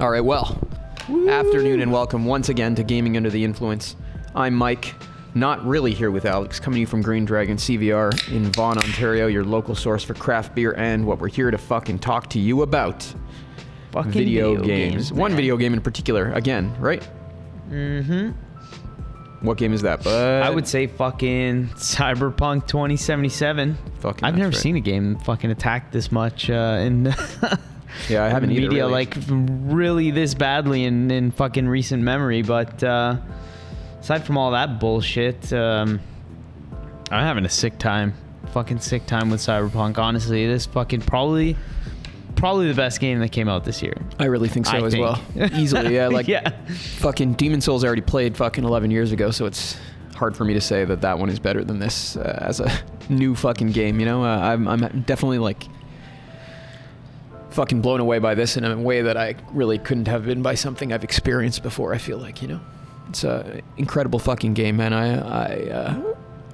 All right, well, afternoon and welcome once again to Gaming Under the Influence. I'm Mike, not really here with Alex, coming to you from Green Dragon CVR in Vaughan, Ontario, your local source for craft beer and what we're here to fucking talk to you about. Fucking Video games. man. One video game in particular, again, right? Mm-hmm. What game is that, bud? I would say fucking Cyberpunk 2077. Fucking I've that's never right. seen a game fucking attacked this much in Yeah, I haven't either, media, really. like really this badly in fucking recent memory. But aside from all that bullshit, I'm having a sick time. Fucking sick time with Cyberpunk. Honestly, it is fucking probably the best game that came out this year. I really think so as well. Easily, yeah. Like, yeah. fucking Demon Souls I already played fucking 11 years ago, so it's hard for me to say that one is better than this as a new fucking game, you know? I'm definitely, like, fucking blown away by this in a way that I really couldn't have been by something I've experienced before, I feel like, you know? It's a incredible fucking game, man.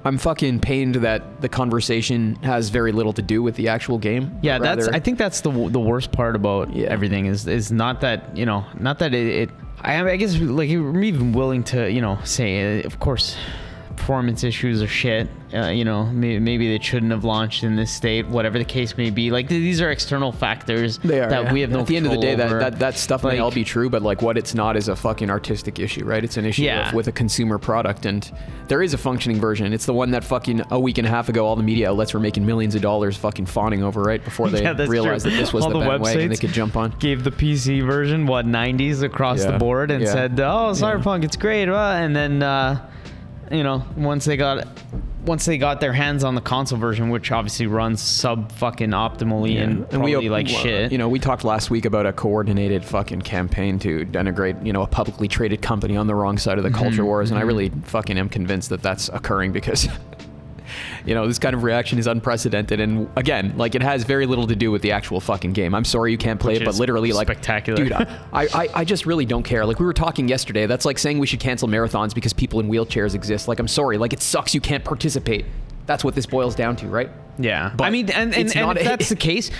I'm fucking pained that the conversation has very little to do with the actual game. Yeah, Rather, I think that's the worst part about everything is not that, you know, not that I guess, like, I'm even willing to, you know, say, of course, performance issues are shit. You know, maybe they shouldn't have launched in this state, whatever the case may be. Like, these are external factors that we have no control over. At the end of the day, that stuff may all be true, but, like, what it's not is a fucking artistic issue, right? It's an issue with a consumer product, and there is a functioning version. It's the one that fucking a week and a half ago, all the media outlets were making millions of dollars fucking fawning over, right? Before they realized that this was the bandwagon they could jump on. Gave the PC version, 90s across the board and said, oh, Cyberpunk, it's great. And then, you know, once they got their hands on the console version, which obviously runs sub fucking optimally and probably like shit. You know, we talked last week about a coordinated fucking campaign to denigrate, you know, a publicly traded company on the wrong side of the culture wars, and I really fucking am convinced that that's occurring because, you know, this kind of reaction is unprecedented, and again, like, it has very little to do with the actual fucking game. I'm sorry you can't play it, but literally, like, spectacular. Dude, I just really don't care. Like, we were talking yesterday, that's like saying we should cancel marathons because people in wheelchairs exist. Like, I'm sorry, like, it sucks you can't participate. That's what this boils down to, right? Yeah, but I mean, and if that's the case,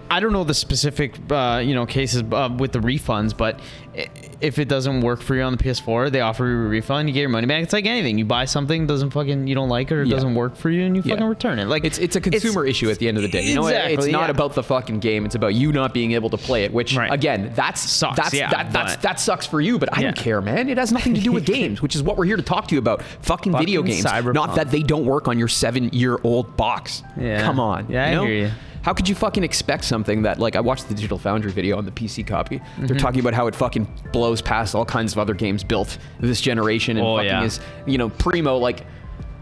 I don't know the specific, you know, cases with the refunds, but if it doesn't work for you on the PS4, they offer you a refund, you get your money back. It's like anything. You buy something, you don't like it, or it doesn't work for you, and you fucking return it. Like, it's a consumer issue at the end of the day. You know, it's not about the fucking game. It's about you not being able to play it, which, again, that sucks. That sucks for you, but I don't care, man. It has nothing to do with games, which is what we're here to talk to you about. Fucking video games. Cyberpunk. Not that they don't work on your 7-year-old box. Yeah. Come on. Yeah, I hear you. How could you fucking expect something that, like, I watched the Digital Foundry video on the PC copy. They're talking about how it fucking blows past all kinds of other games built this generation and is, you know, primo, like,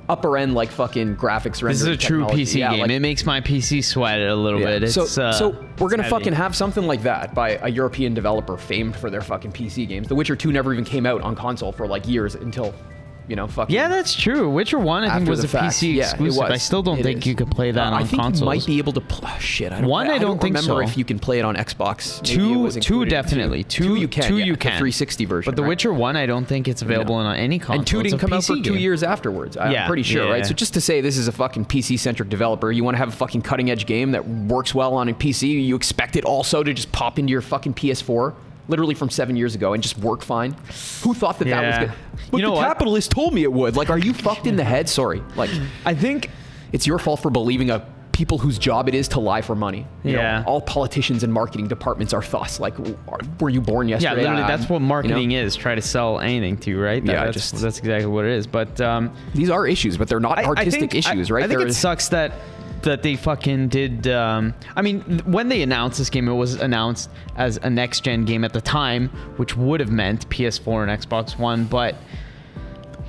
upper end, like, fucking graphics rendering. This is a true PC game. Like, it makes my PC sweat a little bit. It's, so we're gonna fucking have something like that by a European developer famed for their fucking PC games. The Witcher 2 never even came out on console for, like, years until, you know, fucking... Yeah, that's true. Witcher 1, I think, was a PC exclusive. I still don't think you could play that on consoles. I think you might be able to play... shit, I don't remember if you can play it on Xbox. Two definitely. Two you can. The 360 version. But The Witcher 1, I don't think it's available on any console. And 2 didn't come out for 2 years afterwards. I'm pretty sure, right? So just to say this is a fucking PC-centric developer, you want to have a fucking cutting-edge game that works well on a PC, you expect it also to just pop into your fucking PS4? Literally from 7 years ago and just work fine. Who thought that was good? But the capitalists told me it would. Like, are you fucked in the head? Sorry. Like, I think it's your fault for believing people whose job it is to lie for money. You know, all politicians and marketing departments are thus. Like, were you born yesterday? Yeah, literally, that's what marketing is. Try to sell anything to you, right? That's exactly what it is. But these are issues, but they're not artistic issues, right? I think it sucks that they fucking did. I mean, when they announced this game, it was announced as a next-gen game at the time, which would have meant PS4 and Xbox One, but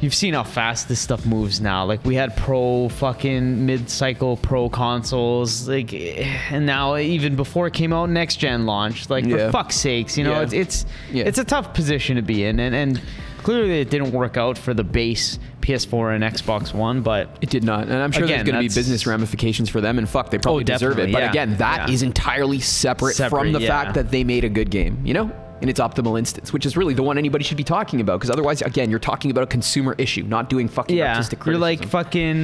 you've seen how fast this stuff moves now. Like, we had mid-cycle pro consoles, like, and now even before it came out, next-gen launched. Like, for fuck's sakes, you know, it's a tough position to be in, and clearly it didn't work out for the base PS4 and Xbox One, but it did not. And I'm sure there's going to be business ramifications for them, and fuck, they probably deserve it. But again, that is entirely separate from the fact that they made a good game, you know? in its optimal instance, which is really the one anybody should be talking about. Because otherwise, again, you're talking about a consumer issue, not doing fucking artistic criticism. You're like fucking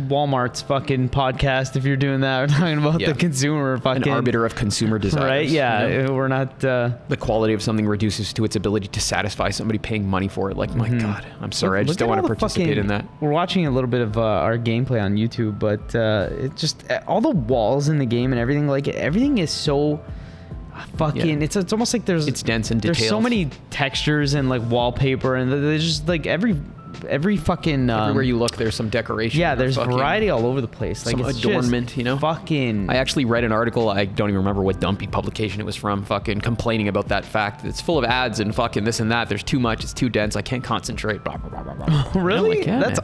Walmart's fucking podcast if you're doing that. We're talking about the consumer fucking... An arbiter of consumer desires. Right, yeah. You know? We're not... The quality of something reduces to its ability to satisfy somebody paying money for it. Like, my God, I'm sorry. I just don't want to participate in that. We're watching a little bit of our gameplay on YouTube, but it just... all the walls in the game and everything, like, everything is so... fucking it's almost like it's dense and detailed. There's so many textures and like wallpaper, and there's just like every fucking everywhere you look there's some decoration. Yeah, there's variety all over the place, like some it's adornment, you know. Fucking I actually read an article, I don't even remember what dumpy publication it was from, fucking complaining about that fact. It's full of ads and fucking this and that. There's too much, it's too dense, I can't concentrate, blah blah blah blah blah. Really? You know, like,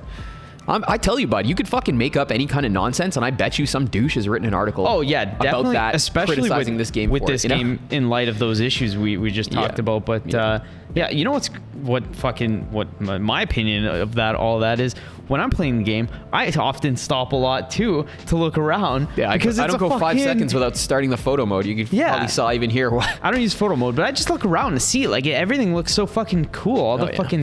I tell you, bud, you could fucking make up any kind of nonsense, and I bet you some douche has written an article. Oh yeah, definitely. About that, especially criticizing this game with this game in light of those issues we just talked about. But you know what my opinion of all that is. When I'm playing the game, I often stop a lot too to look around. Yeah, because I don't go 5 seconds without starting the photo mode. You can probably saw even here. I don't use photo mode, but I just look around to see. Like everything looks so fucking cool. All the fucking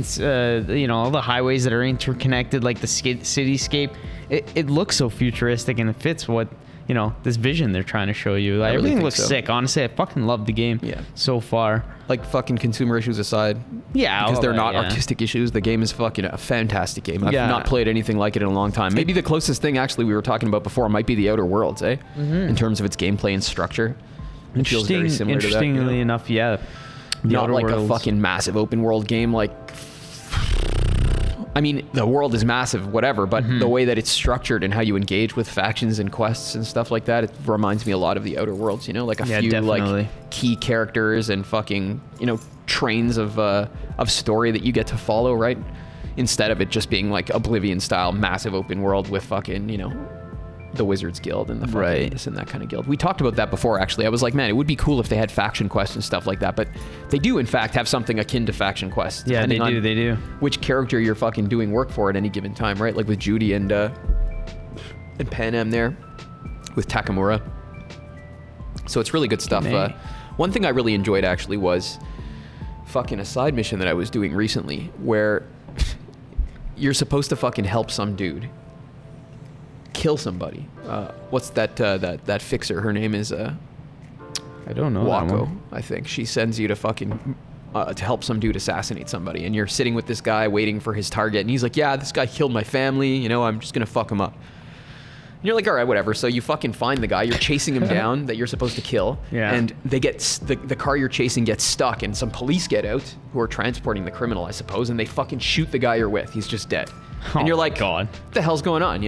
all the highways that are interconnected, like the cityscape. It looks so futuristic, and it fits what this vision they're trying to show you. Like everything looks sick. Honestly, I fucking love the game. So far. Like fucking consumer issues aside. Yeah, because they're not artistic issues. The game is fucking a fantastic game. I've not played anything like it in a long time. Maybe the closest thing actually we were talking about before might be the Outer Worlds, in terms of its gameplay and structure. It feels very similar to that. Interestingly enough, yeah. Not like a fucking massive open world game like... I mean, the world is massive, whatever, but the way that it's structured and how you engage with factions and quests and stuff like that, it reminds me a lot of the Outer Worlds, like a few like key characters and fucking, trains of story that you get to follow, right? Instead of it just being like Oblivion style massive open world with fucking, the Wizards Guild and the fucking this and that kind of guild. We talked about that before, actually. I was like, man, it would be cool if they had faction quests and stuff like that, but they do, in fact, have something akin to faction quests. Yeah, they do. Which character you're fucking doing work for at any given time, right? Like with Judy and Panem there, with Takamura. So it's really good stuff. One thing I really enjoyed, actually, was fucking a side mission that I was doing recently, where you're supposed to fucking help some dude kill somebody. What's that fixer? Her name is I don't know. Wako, I think. She sends you to fucking to help some dude assassinate somebody, and you're sitting with this guy waiting for his target, and he's like, yeah, this guy killed my family, I'm just gonna fuck him up. And you're like, all right, whatever. So you fucking find the guy, you're chasing him down that you're supposed to kill, and they get the car you're chasing gets stuck, and some police get out who are transporting the criminal, I suppose, and they fucking shoot the guy you're with. He's just dead. And you're like, God, what the hell's going on,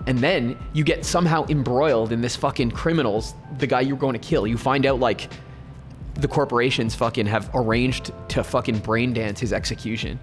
And then you get somehow embroiled in this fucking criminals, the guy you're going to kill. You find out like the corporations fucking have arranged to fucking brain dance his execution.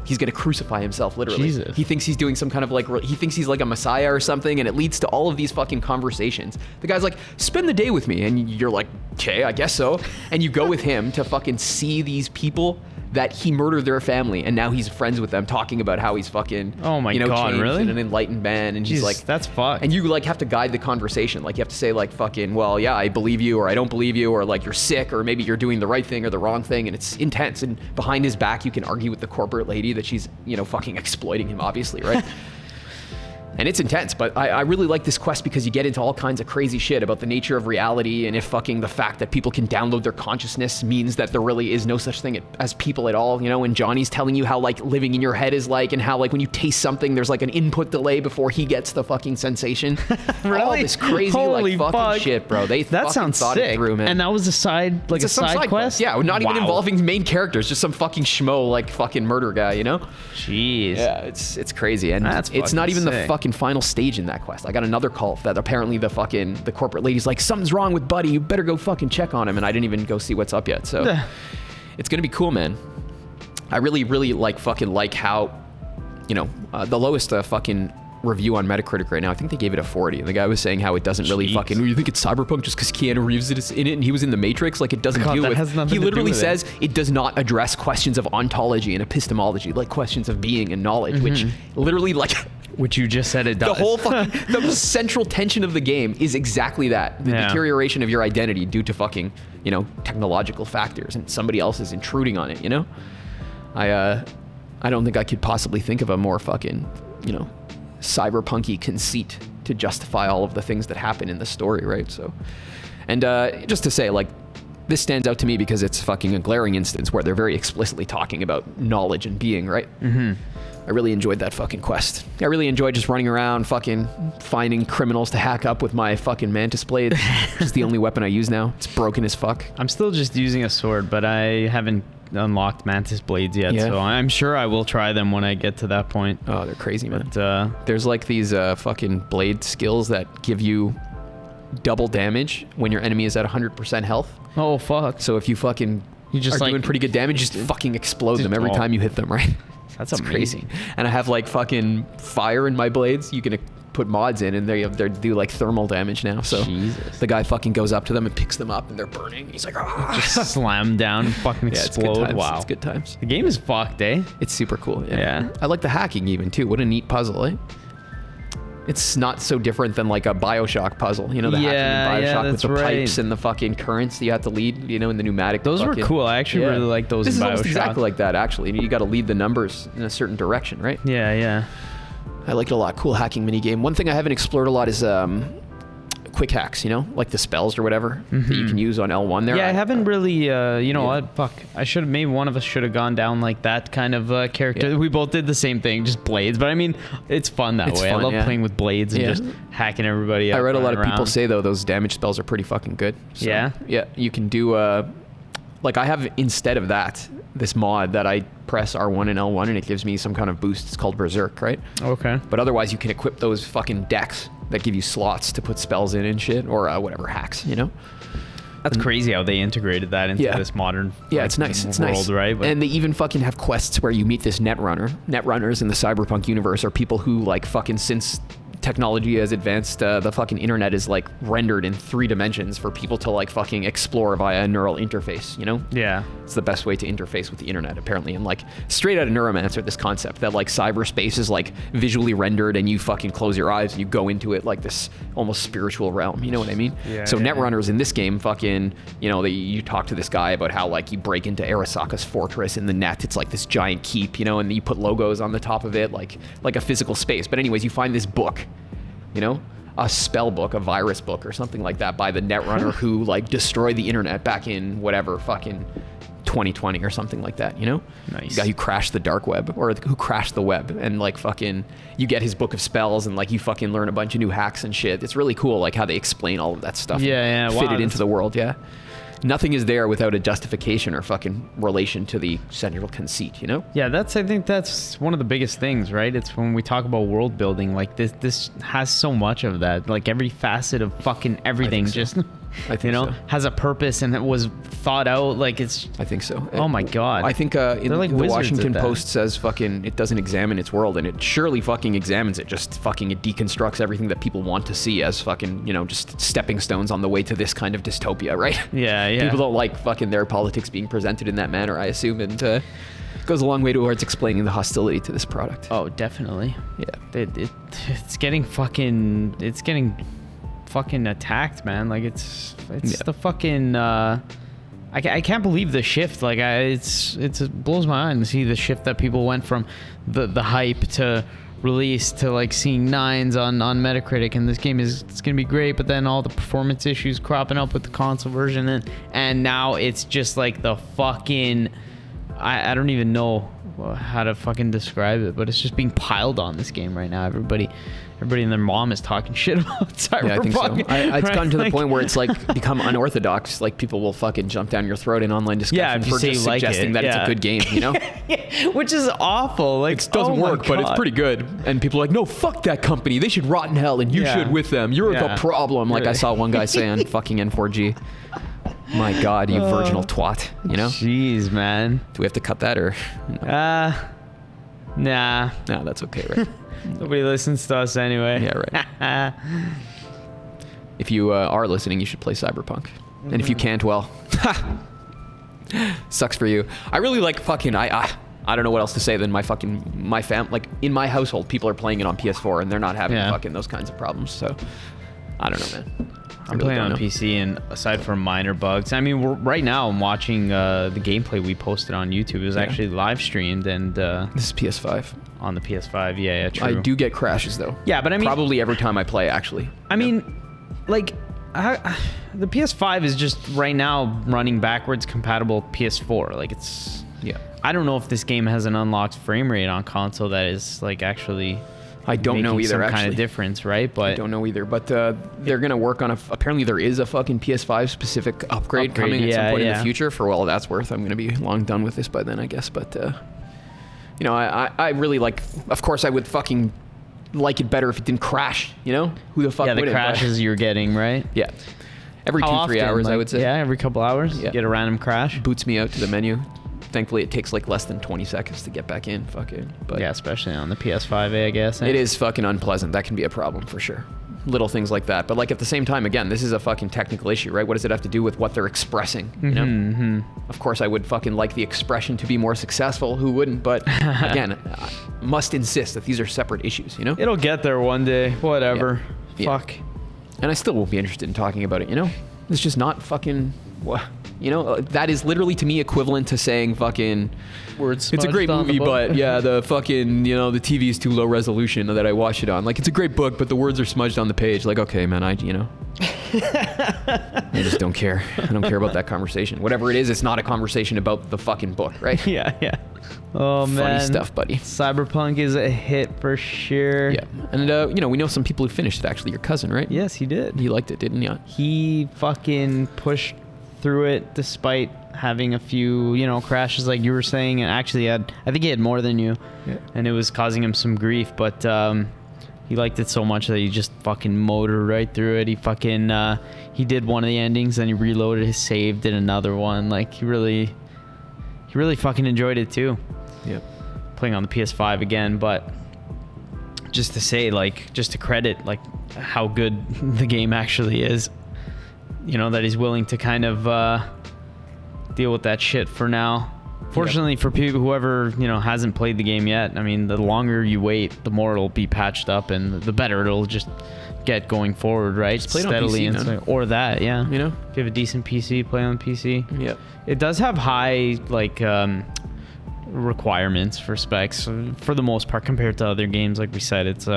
He's gonna crucify himself, literally. Jesus. He thinks he's doing some kind of like, he thinks he's like a messiah or something, and it leads to all of these fucking conversations. The guy's like, spend the day with me, and you're like, okay, I guess so. And you go with him to fucking see these people that he murdered their family, and now he's friends with them, talking about how he's fucking, God, changed really? in an enlightened man, and he's like, that's fucked. And you like have to guide the conversation, like you have to say like fucking, well, yeah, I believe you, or I don't believe you, or like you're sick, or maybe you're doing the right thing or the wrong thing, and it's intense. And behind his back, you can argue with the corporate lady that she's, fucking exploiting him, obviously, right? And it's intense, but I really like this quest because you get into all kinds of crazy shit about the nature of reality, and if fucking the fact that people can download their consciousness means that there really is no such thing as people at all, and Johnny's telling you how like living in your head is like, and how like when you taste something, there's like an input delay before he gets the fucking sensation. Really? All this crazy Holy like fucking shit, bro. That sounds thought sick. It through, man. And that was a side, like a side quest? Yeah, not even involving main characters, just some fucking schmo like fucking murder guy, Jeez. Yeah, it's crazy, and it's not even the fucking final stage in that quest. I got another call that apparently the corporate lady's like, something's wrong with Buddy, you better go fucking check on him, and I didn't even go see what's up yet. So it's gonna be cool, man. I really like how the lowest fucking review on Metacritic right now, I think they gave it a 40, and the guy was saying how it doesn't really fucking, you think it's Cyberpunk just because Keanu Reeves is in it and he was in the Matrix, like it doesn't deal with, he literally says it does not address questions of ontology and epistemology, like questions of being and knowledge, which literally like Which you just said it does. The whole fucking the central tension of the game is exactly that. The deterioration of your identity due to fucking, technological factors, and somebody else is intruding on it, I don't think I could possibly think of a more fucking, cyberpunky conceit to justify all of the things that happen in the story, right? So, and just to say, like, this stands out to me because it's fucking a glaring instance where they're very explicitly talking about knowledge and being, right? Mm-hmm. I really enjoyed that fucking quest. I really enjoyed just running around fucking finding criminals to hack up with my fucking mantis blade, which is the only weapon I use now. It's broken as fuck. I'm still just using a sword, but I haven't unlocked mantis blades yet, so I'm sure I will try them when I get to that point. Oh, they're crazy, man. But, there's like these fucking blade skills that give you double damage when your enemy is at 100% health. Oh, fuck. So if you fucking are doing pretty good damage, just fucking explode them every time you hit them, right? That's crazy. And I have like fucking fire in my blades. You can put mods in, and they do like thermal damage now. So the guy fucking goes up to them and picks them up, and they're burning. He's like, just slam down and fucking explode. Wow, it's good times. The game is fucked, eh? It's super cool. Yeah. I like the hacking even too. What a neat puzzle, eh? It's not so different than like a BioShock puzzle, the hacking in BioShock with the pipes and the fucking currents that you have to lead, in the pneumatic. Those were cool. I actually really like those in BioShock. This is almost exactly like that, actually. You got to lead the numbers in a certain direction, right? Yeah. I like it a lot. Cool hacking minigame. One thing I haven't explored a lot is quick hacks, like the spells or whatever that you can use on L1 there. Yeah, I haven't really, what? Fuck. Maybe one of us should have gone down like that kind of character. Yeah. We both did the same thing, just blades. But I mean, it's fun that way. I love playing with blades and just hacking everybody up. I read a lot of people say, though, those damage spells are pretty fucking good. So, yeah, you can do, like I have, instead of that, this mod that I press R1 and L1 and it gives me some kind of boost. It's called Berserk, right? Okay. But otherwise, you can equip those fucking decks that give you slots to put spells in and shit, or whatever hacks, That's crazy how they integrated that into this modern it's nice. It's world, nice. Right? And they even fucking have quests where you meet this netrunner. Netrunners in the Cyberpunk universe are people who, like, fucking since technology has advanced, the fucking internet is like rendered in 3 dimensions for people to like fucking explore via a neural interface, Yeah. It's the best way to interface with the internet, apparently. And like straight out of Neuromancer, this concept that like cyberspace is like visually rendered and you fucking close your eyes and you go into it like this almost spiritual realm, you know what I mean? Yeah, so netrunners in this game fucking, you talk to this guy about how like you break into Arasaka's fortress in the net. It's like this giant keep, and you put logos on the top of it, like a physical space. But anyways, you find this book, a spell book, a virus book or something like that by the netrunner who like destroyed the internet back in whatever fucking 2020 or something like that, Nice. The guy who crashed the dark web or who crashed the web, and like fucking you get his book of spells and like you fucking learn a bunch of new hacks and shit. It's really cool like how they explain all of that stuff. Yeah. Fit it into the world, Nothing is there without a justification or fucking relation to the central conceit, Yeah, I think that's one of the biggest things, right? It's when we talk about world building, like this has so much of that. Like every facet of fucking everything I think so. Has a purpose and it was thought out. Like it's. I think so. Oh my god. I think in like the Washington Post says fucking it doesn't examine its world, and it surely fucking examines it. Just fucking it deconstructs everything that people want to see as fucking just stepping stones on the way to this kind of dystopia, right? Yeah. People don't like fucking their politics being presented in that manner, I assume, and it goes a long way towards explaining the hostility to this product. Oh, definitely. Yeah. It's getting fucking attacked, man. Like it's the fucking I can't believe the shift. Like it blows my mind to see the shift that people went from the hype to release to like seeing 9s on Metacritic, and this game it's gonna be great, but then all the performance issues cropping up with the console version, and now it's just like the fucking I don't even know how to fucking describe it, but it's just being piled on this game right now. Everybody and their mom is talking shit about Cyberpunk. Yeah, I think so. It's gotten to the point where it's like become unorthodox. Like people will fucking jump down your throat in online discussion for just suggesting that it's a good game, Which is awful. Like it doesn't work, but it's pretty good. And people are like, no, fuck that company. They should rot in hell, and you should with them. You're the problem. Like I saw one guy say on fucking N4G. My God, you virginal twat, Jeez, man. Do we have to cut that or? Nah. No, that's okay, right? Nobody listens to us anyway. Yeah, right. If you are listening, you should play Cyberpunk. And if you can't, well, sucks for you. I really like fucking, I I don't know what else to say than like in my household, people are playing it on PS4 and they're not having fucking those kinds of problems. So I don't know, man. I'm playing on PC, and aside from minor bugs, I mean, right now I'm watching the gameplay we posted on YouTube. It was actually live streamed, and this is PS5. On the PS5, yeah, true. I do get crashes though. Yeah, but I mean, probably every time I play, actually. I mean, like, the PS5 is just right now running backwards compatible PS4. Like, it's I don't know if this game has an unlocked frame rate on console that is like actually. I don't know either, some kind of difference, right? But I don't know either. But they're going to work on apparently there is a fucking PS5 specific upgrade coming at some point in the future for all that's worth. I'm going to be long done with this by then, I guess. But, you know, I really like, of course I would fucking like it better if it didn't crash, you know? Who the fuck would it? Yeah, the crashes you're getting, right? Yeah. Every 2-3 hours, like, I would say. Yeah, every couple hours, you get a random crash. Boots me out to the menu. Thankfully, it takes like less than 20 seconds to get back in. Fucking. But yeah, especially on the PS5, I guess. It is fucking unpleasant. That can be a problem for sure. Little things like that. But like at the same time, again, this is a fucking technical issue, right? What does it have to do with what they're expressing? You know? Of course, I would fucking like the expression to be more successful. Who wouldn't? But again, I must insist that these are separate issues, you know? It'll get there one day. Whatever. Yeah. Fuck. And I still won't be interested in talking about it, you know? It's just not fucking... You know, that is literally to me equivalent to saying fucking, it's a great movie, but yeah, the fucking, you know, the TV is too low resolution that I watch it on. Like, it's a great book, but the words are smudged on the page. Like, okay, man, I just don't care. I don't care about that conversation. Whatever it is, it's not a conversation about the fucking book, right? Yeah. Oh, man. Funny stuff, buddy. Cyberpunk is a hit for sure. Yeah. And, you know, we know some people who finished it, actually. Your cousin, right? Yes, he did. He liked it, didn't he? He fucking pushed through it despite having a few, you know, crashes like you were saying, and actually I think he had more than you, and it was causing him some grief, but he liked it so much that he just fucking motored right through it. He fucking he did one of the endings, then he reloaded his save, did another one. Like, he really fucking enjoyed it too. Yep. Playing on the PS5 again, but just to say, like, just to credit like how good the game actually is. You know, that he's willing to kind of deal with that shit for now. Fortunately for people, whoever, you know, hasn't played the game yet, I mean, the longer you wait, the more it'll be patched up and the better it'll just get going forward, right? Just play it steadily on PC, or that, yeah. You know? If you have a decent PC, play on PC. Yeah. It does have high, like, requirements for specs for the most part compared to other games. Like we said, it's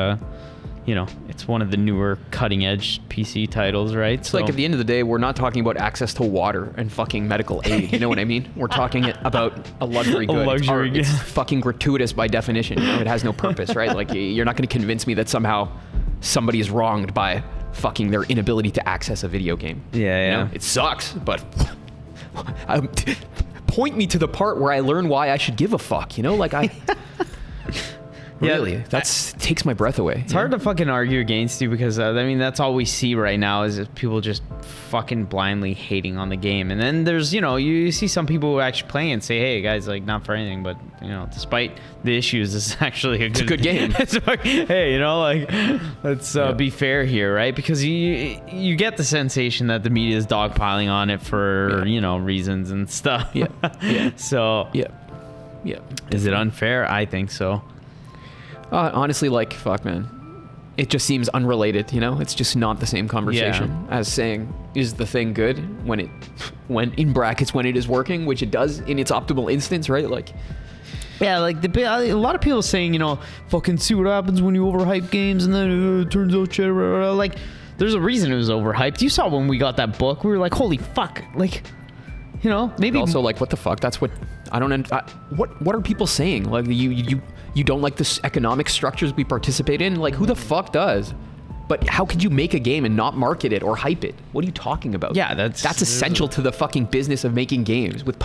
you know, it's one of the newer cutting edge PC titles, right? It's like at the end of the day, we're not talking about access to water and fucking medical aid. You know what I mean? We're talking about a luxury good. It's fucking gratuitous by definition. You know? It has no purpose, right? Like, you're not going to convince me that somehow somebody is wronged by fucking their inability to access a video game. Yeah. You know? It sucks, but point me to the part where I learn why I should give a fuck. You know, like Really, that takes my breath away. It's hard to fucking argue against you because I mean, that's all we see right now is people just fucking blindly hating on the game. And then there's, you know, you see some people who actually play and say, hey guys, like, not for anything, but you know, despite the issues, this is actually a good game. Hey, you know, like, let's be fair here, right? Because you get the sensation that the media is dogpiling on it for you know, reasons and stuff. So is it unfair? I think so. Honestly, like, fuck, man. It just seems unrelated, you know? It's just not the same conversation as saying, is the thing good when in brackets, when it is working, which it does in its optimal instance, right? Like, yeah, like a lot of people saying, you know, fucking see what happens when you overhype games and then it turns out shit. Like, there's a reason it was overhyped. You saw when we got that book, we were like, holy fuck. Like, you know, maybe. But also, like, what the fuck? That's what I don't. What are people saying? Like, you don't like the economic structures we participate in? Like, who the fuck does? But how could you make a game and not market it or hype it? What are you talking about? Yeah, that's essential to the fucking business of making games with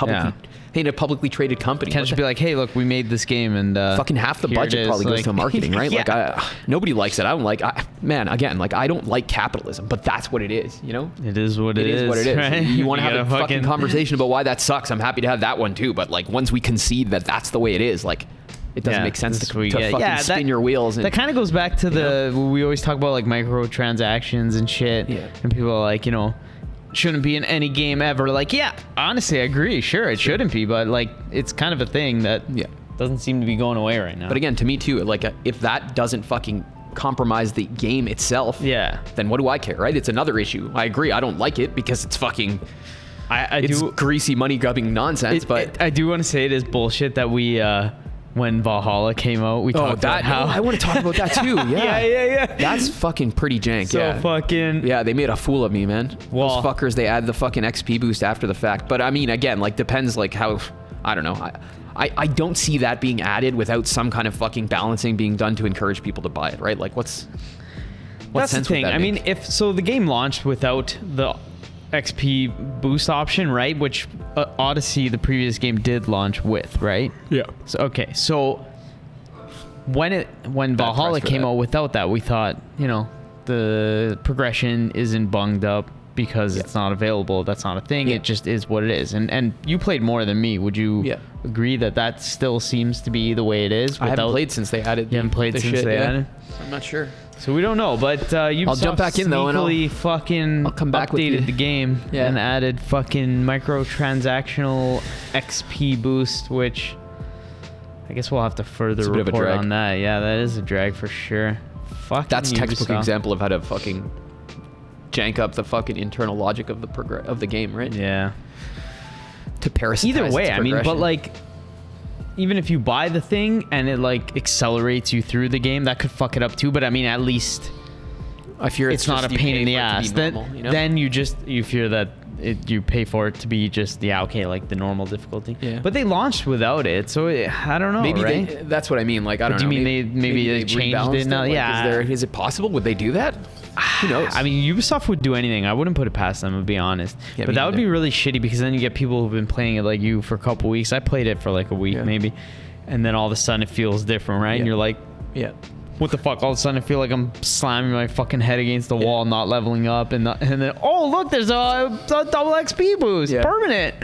in a publicly traded company. Can't just be like, hey, look, we made this game and fucking half the budget probably goes to marketing, right? Like, nobody likes it. I don't like. Man, again, like, I don't like capitalism, but that's what it is. You know, it is what it is. What it is. Right? You want to have a fucking conversation about why that sucks? I'm happy to have that one too. But like, once we concede that that's the way it is, like, it doesn't make sense to fucking spin your wheels. And, that kind of goes back to we always talk about, like, microtransactions and shit. Yeah. And people are like, you know, shouldn't be in any game ever. Like, yeah, honestly, I agree. Sure, it shouldn't be, but like, it's kind of a thing that doesn't seem to be going away right now. But again, to me too, like if that doesn't fucking compromise the game itself, then what do I care, right? It's another issue. I agree, I don't like it because it's fucking it's greasy money grubbing nonsense. But I do want to say it is bullshit that we when Valhalla came out, we talked about how I want to talk about that too. Yeah. That's fucking pretty jank. They made a fool of me, man. Those fuckers, they add the fucking XP boost after the fact. But I mean, again, like depends like how, I don't know. I don't see that being added without some kind of fucking balancing being done to encourage people to buy it, right? Like what's that's sense the thing. I mean, if so, the game launched without the XP boost option, right? Which Odyssey, the previous game, did launch with, right? Yeah. So when Valhalla came out without that, we thought, the progression isn't bunged up because it's not available. That's not a thing. It just is what it is. And you played more than me. Would you agree that still seems to be the way it is? I haven't played since they added. You haven't played since they added? I'm not sure. So we don't know, but Ubisoft I'll jump back in though, and I'll come back updated the game and added fucking microtransactional XP boost, which I guess we'll have to further report on that. Yeah, that is a drag for sure. That's a textbook example of how to fucking jank up the fucking internal logic of the game, right? Yeah. To parasitize. Either way, I mean, but like, even if you buy the thing and it like accelerates you through the game, that could fuck it up too. But I mean, at least I fear it's not a pain in the ass. Then you fear that you pay for it to be just like the normal difficulty. Yeah. But they launched without it, so I don't know. Maybe right? That's what I mean. Like I don't know. Do you mean maybe they changed it now? Like, is it possible? Would they do that? Who knows? I mean, Ubisoft would do anything. I wouldn't put it past them, to be honest. Yeah, but that would be really shitty because then you get people who've been playing it like you for a couple weeks. I played it for like a week maybe, and then all of a sudden it feels different, right? And you're like, what the fuck? All of a sudden I feel like I'm slamming my fucking head against the wall, not leveling up, and then oh look, there's a double XP boost, permanent.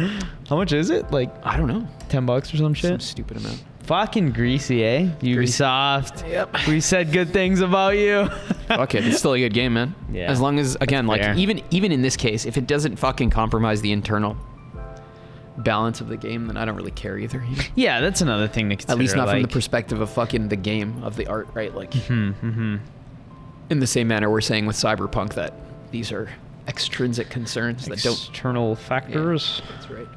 How much is it? Like I don't know, $10 or some shit. Some stupid amount. Fucking greasy, eh? Ubisoft. Yep. We said good things about you. Okay, it's still a good game, man. Yeah. As long as, again, like even in this case, if it doesn't fucking compromise the internal balance of the game, then I don't really care either. Yeah, that's another thing to consider. At least not from the perspective of fucking the game, of the art, right? Like, in the same manner we're saying with Cyberpunk that these are extrinsic concerns that don't... External factors. Yeah, that's right.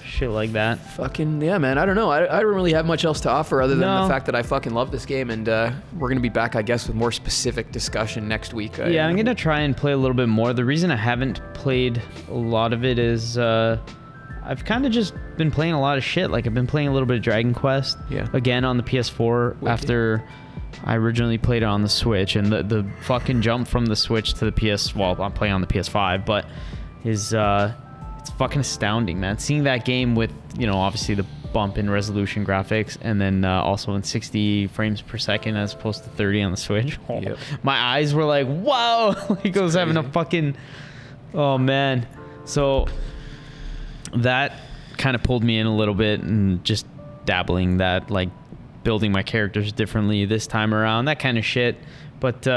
Shit like that. Fucking yeah, man. I don't know. I don't really have much else to offer other than the fact that I fucking love this game, and we're gonna be back, I guess, with more specific discussion next week. Yeah, I'm gonna try and play a little bit more. The reason I haven't played a lot of it is I've kind of just been playing a lot of shit. Like I've been playing a little bit of Dragon Quest. Again on the PS4 after I originally played it on the Switch, and the fucking jump from the Switch to the PS. Well, I'm playing on the PS5, but is it's fucking astounding, man. Seeing that game with, obviously the bump in resolution graphics, and then also in 60 frames per second as opposed to 30 on the Switch. My eyes were like, wow! Like I was having a fucking... Oh, man. So that kind of pulled me in a little bit, and just dabbling that, like building my characters differently this time around, that kind of shit. But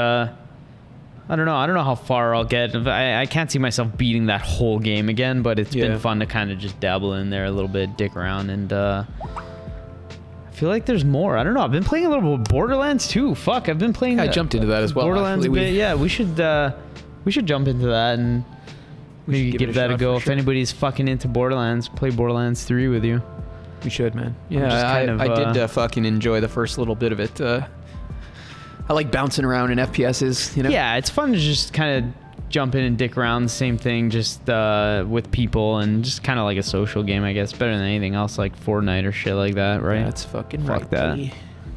I don't know how far I'll get. I can't see myself beating that whole game again, but it's been fun to kind of just dabble in there a little bit, dick around, and I feel like there's more. I don't know. I've been playing a little bit of Borderlands too. Fuck, I've been playing... I jumped into that as well. Borderlands a bit. Yeah, we should jump into that and maybe give that a go. If anybody's fucking into Borderlands, play Borderlands 3 with you. We should, man. Yeah, I did fucking enjoy the first little bit of it. I like bouncing around in FPSs, Yeah, it's fun to just kind of jump in and dick around, the same thing, just with people, and just kind of like a social game, I guess. Better than anything else, like Fortnite or shit like that, right? That's fucking Fuck right, that. buddy.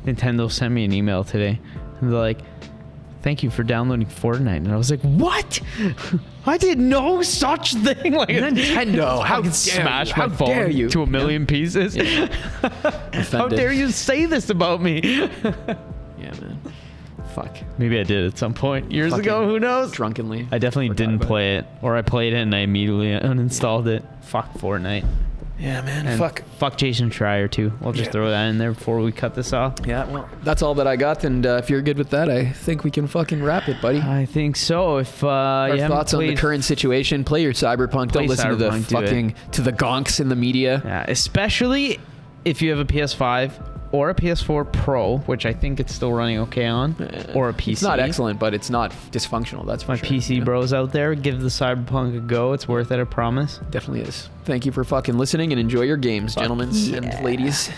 Nintendo sent me an email today, and they're like, thank you for downloading Fortnite. And I was like, what? I didn't know such thing. Like Nintendo, how dare smash you? my How phone dare you? to a million pieces. Yeah. How dare you say this about me? Yeah, man. Fuck. Maybe I did at some point years ago. Who knows? Drunkenly. I definitely didn't play it, or I played it and I immediately uninstalled it. Fuck Fortnite. Yeah, man. And fuck Jason Schreier too. I'll just throw that in there before we cut this off. Yeah, well, that's all that I got, and if you're good with that, I think we can fucking wrap it, buddy. I think so. If our thoughts on the current situation, play your Cyberpunk. Don't listen to the fucking to the gonks in the media. Yeah, especially if you have a PS5 or a PS4 Pro, which I think it's still running okay on, or a PC. It's not excellent, but it's not dysfunctional. That's for my sure. PC bros out there, give the Cyberpunk a go. It's worth it, I promise. Definitely is. Thank you for fucking listening and enjoy your games, gentlemen and ladies.